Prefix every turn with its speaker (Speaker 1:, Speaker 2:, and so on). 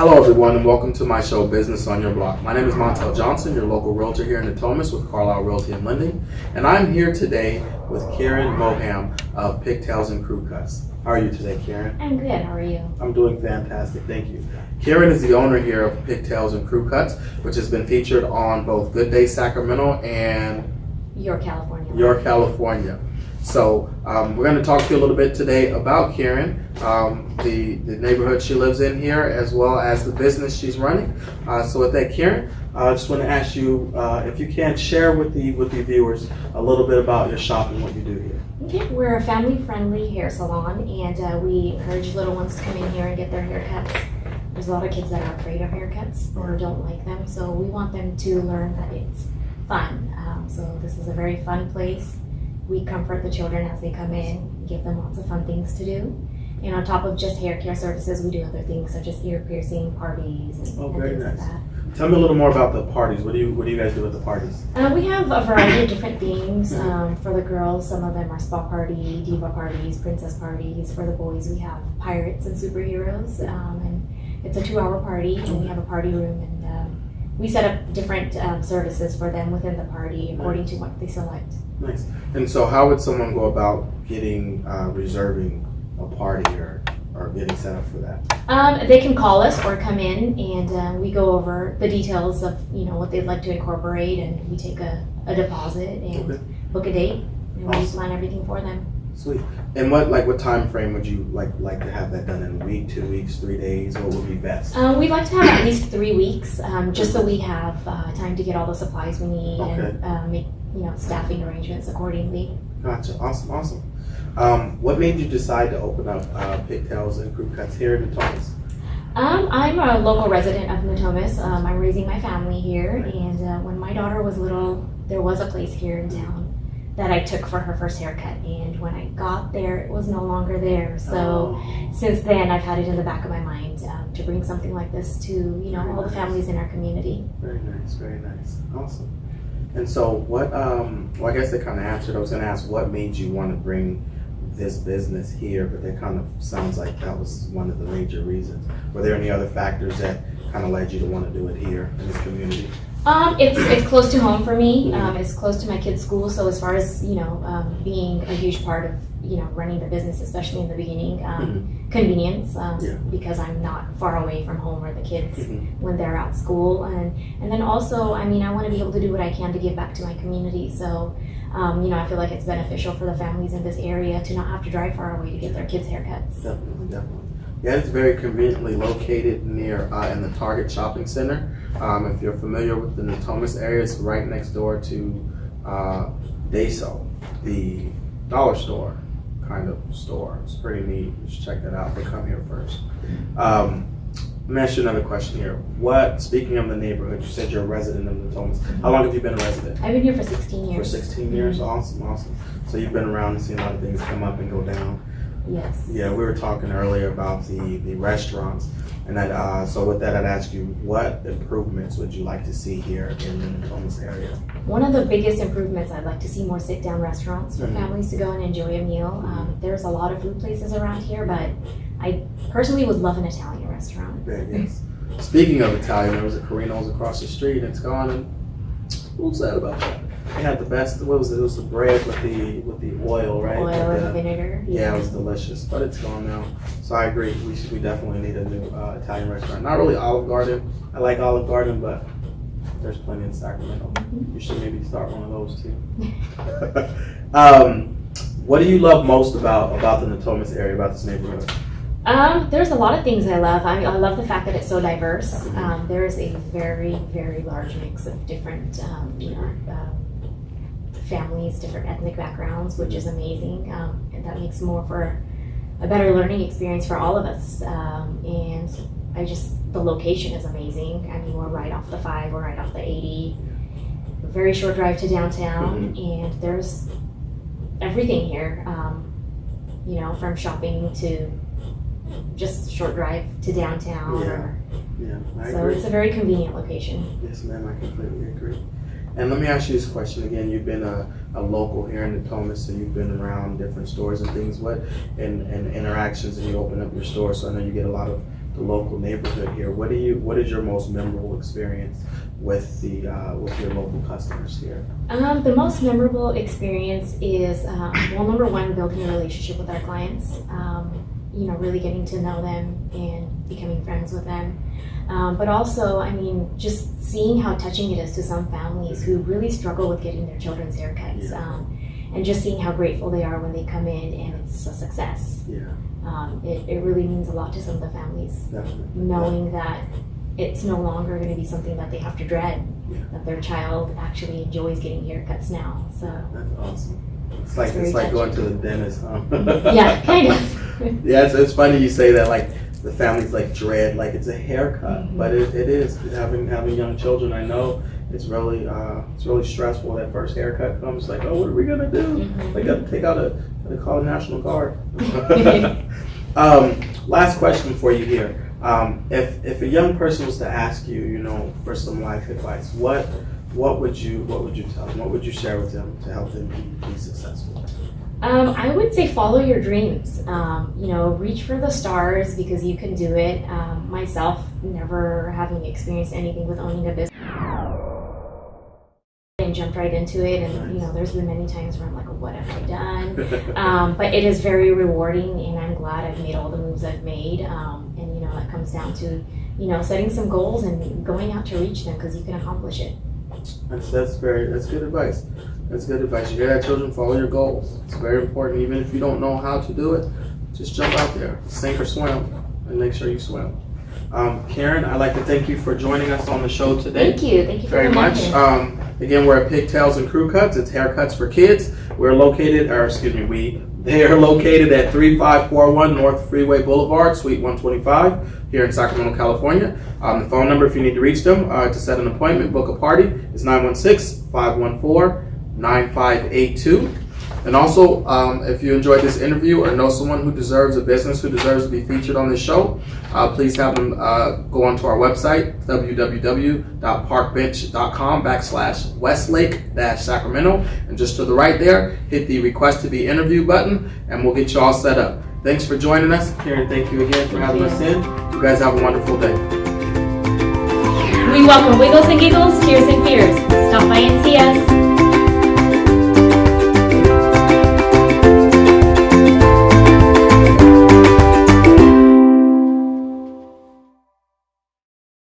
Speaker 1: Hello everyone and welcome to my show Business on Your Block. My name is Montel Johnson, your local realtor here in Natomas with Carlisle Realty and Lending. And I'm here today with Karin Mohem of Pigtails and Crewcuts. How are you today, Karin?
Speaker 2: I'm good, how are you?
Speaker 1: I'm doing fantastic, thank you. Karin is the owner here of Pigtails and Crewcuts, which has been featured on both Good Day Sacramento and
Speaker 2: Your California.
Speaker 1: So we're going to talk to you a little bit today about Karin, the neighborhood she lives in here, as well as the business she's running. So with that, Karin, I just want to ask you if you can share with the viewers a little bit about your shop and what you do here.
Speaker 2: Okay, we're a family-friendly hair salon, and we encourage little ones to come in here and get their haircuts. There's a lot of kids that are afraid of haircuts or don't like them, so we want them to learn that it's fun. So this is a very fun place. We comfort the children as they come in, give them lots of fun things to do. And on top of just hair care services, we do other things such as ear piercing parties and
Speaker 1: very
Speaker 2: things
Speaker 1: nice.
Speaker 2: like that.
Speaker 1: Tell me a little more about the parties. What do you guys do at the parties?
Speaker 2: We have a variety of different themes for the girls. Some of them are spa party, diva parties, princess parties. For the boys, we have pirates and superheroes. And it's a 2-hour party, and we have a party room, and we set up different services for them within the party according to what they select.
Speaker 1: Nice. And so how would someone go about getting, reserving a party or getting set up for that?
Speaker 2: They can call us or come in, and we go over the details of what they'd like to incorporate, and we take a deposit and book a date, and we plan everything for them.
Speaker 1: Sweet. And what time frame would you like to have that done in? A week, 2 weeks, 3 days? What would be best?
Speaker 2: We'd like to have at least 3 weeks, just so we have time to get all the supplies we need and make staffing arrangements accordingly.
Speaker 1: Gotcha. Awesome. What made you decide to open up Pigtails and Crewcuts here in Natomas?
Speaker 2: I'm a local resident of Natomas. I'm raising my family here, and when my daughter was little, there was a place here in town that I took for her first haircut, and when I got there, it was no longer there. So since then, I've had it in the back of my mind to bring something like this to all the families in our community.
Speaker 1: Very nice. Awesome. And so what, well, I guess they kind of answered. I was going to ask what made you want to bring this business here, but that kind of sounds like that was one of the major reasons. Were there any other factors that kind of led you to want to do it here in this community?
Speaker 2: It's close to home for me. It's close to my kids' school. So as far as being a huge part of running the business, especially in the beginning, convenience because I'm not far away from home or the kids when they're at school, and then also I want to be able to do what I can to give back to my community. So I feel like it's beneficial for the families in this area to not have to drive far away to get their kids' haircuts.
Speaker 1: Definitely. Yeah, it's very conveniently located near in the Target Shopping Center. If you're familiar with the Natomas area, it's right next door to Deso, the dollar store kind of store. It's pretty neat. You should check that out, but come here first. Let me ask you another question here. Speaking of the neighborhood, you said you're a resident of Natomas. How long have you been a resident?
Speaker 2: I've been here for 16 years.
Speaker 1: For 16 years? Awesome. So you've been around and seen a lot of things come up and go down.
Speaker 2: Yes.
Speaker 1: Yeah, we were talking earlier about the restaurants, and so with that, I'd ask you, what improvements would you like to see here in the Natomas area?
Speaker 2: One of the biggest improvements, I'd like to see more sit-down restaurants for families to go and enjoy a meal. There's a lot of food places around here, but I personally would love an Italian restaurant.
Speaker 1: Yes. Speaking of Italian, there was a Carino's across the street, and it's gone, and who's sad about that? They had the best. What was it? It was the bread with the oil, right?
Speaker 2: Oil and vinegar.
Speaker 1: Yeah, it was delicious, but it's gone now. So I agree. We definitely need a new Italian restaurant. Not really Olive Garden. I like Olive Garden, but there's plenty in Sacramento. You should maybe start one of those too. What do you love most about the Natomas area, about this neighborhood?
Speaker 2: There's a lot of things I love. I love the fact that it's so diverse. There is a very, very large mix of different, families, different ethnic backgrounds, which is amazing. And that makes more for a better learning experience for all of us. And the location is amazing. We're right off the 5, we're right off the 80. Very short drive to downtown, and there's everything here. From shopping to just short drive to downtown. I agree. It's a very convenient location.
Speaker 1: Yes, ma'am, I completely agree. And let me ask you this question again. You've been a local here in Natomas, so you've been around different stores and things. What and interactions, and you open up your store, so I know you get a lot of the local neighborhood here. What is your most memorable experience with with your local customers here?
Speaker 2: The most memorable experience is, well, number one, building a relationship with our clients. Really getting to know them and becoming friends with them. But also, just seeing how touching it is to some families who really struggle with getting their children's haircuts. And just seeing how grateful they are when they come in and it's a success. It really means a lot to some of the families.
Speaker 1: Definitely.
Speaker 2: Knowing that it's no longer going to be something that they have to dread, that their child actually enjoys getting haircuts now. So
Speaker 1: that's awesome. It's like going to the dentist, huh?
Speaker 2: Yeah, kind of.
Speaker 1: Yeah, it's funny you say that, like the families like dread, like it's a haircut, but it is. Having young children, I know it's really stressful. That first haircut comes, like, oh, what are we gonna do? They got to take out they call a National Guard. Last question for you here. If a young person was to ask you, for some life advice, what would you tell them? What would you share with them to help them be successful?
Speaker 2: I would say follow your dreams. Reach for the stars because you can do it. Myself, never having experienced anything with owning a business, and jumped right into it. And there's been many times where I'm like, what have I done? But it is very rewarding, and I'm glad I've made all the moves I've made. And it comes down to setting some goals and going out to reach them because you can accomplish it. That's
Speaker 1: good advice. That's good advice. You hear that, children? Follow your goals. It's very important. Even if you don't know how to do it, just jump out there, sink or swim, and make sure you swim. Karin, I'd like to thank you for joining us on the show today.
Speaker 2: Thank you
Speaker 1: very much. Again, we're at Pigtails and Crewcuts. It's haircuts for kids. They are located at 3541 North Freeway Boulevard, Suite 125, here in Sacramento, California. The phone number, if you need to reach them to set an appointment, book a party, is 916-514-9582. And also, if you enjoyed this interview or know someone who deserves a business who deserves to be featured on this show, please have them go onto our website, www.parkbench.com/Westlake-Sacramento. And just to the right there, hit the request to be interviewed button, and we'll get you all set up. Thanks for joining us. Karin, thank you again for having us in. You guys have a wonderful day.
Speaker 2: We welcome Wiggles and Giggles, Tears and Fears. Stop by and see us.